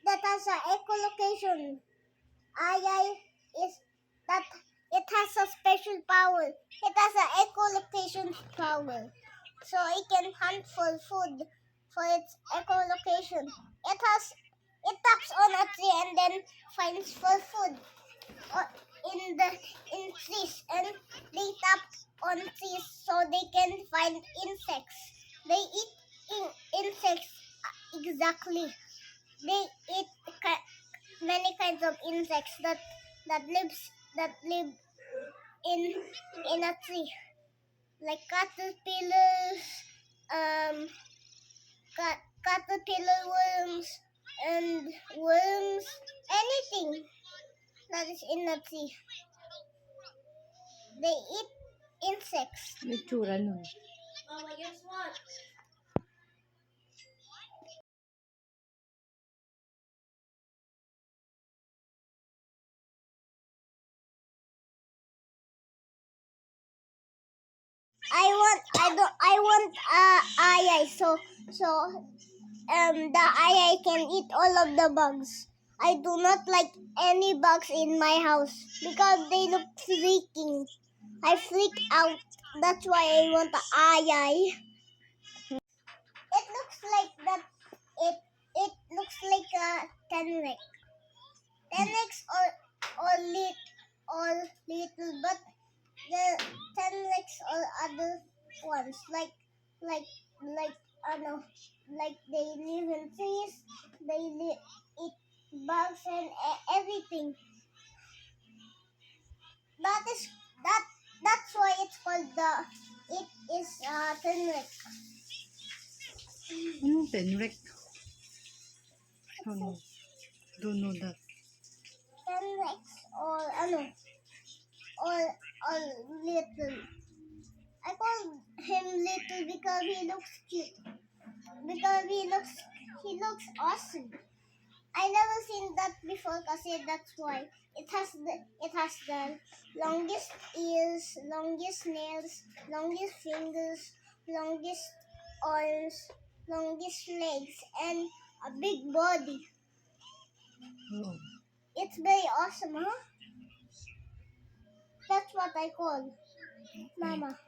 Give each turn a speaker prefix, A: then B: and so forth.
A: that has a echolocation. Ai is that it has a special power. It has a echolocation power, so it can hunt for food for its echolocation. It taps on a tree and then finds for food in trees, and they tap on trees so they can find insects. They eat insects exactly. They eat many kinds of insects that live in a tree, like caterpillars, caterpillar worms, and worms, anything that is in a tree. They eat insects.
B: May tsura nun.
C: Mama, guess what?
A: I want ai the ai can eat all of the bugs. I do not like any bugs in my house because they look freaking. I freak out. That's why I want the ai. It looks like that. It looks like a tenrec. Tenrecs or little, but the tenrecs or other ones like like they live in trees. They eat bugs and everything. That is that. That's why it's called It is tenrec.
B: Anong tenrec? Don't know that.
A: Tenrecs or little. I call him little because he looks cute. Because he looks awesome. I never seen that before, kasi that's why it has the longest ears, longest nails, longest fingers, longest arms, longest legs, and a big body.
B: Oh.
A: It's very awesome, huh? That's what I call Mama.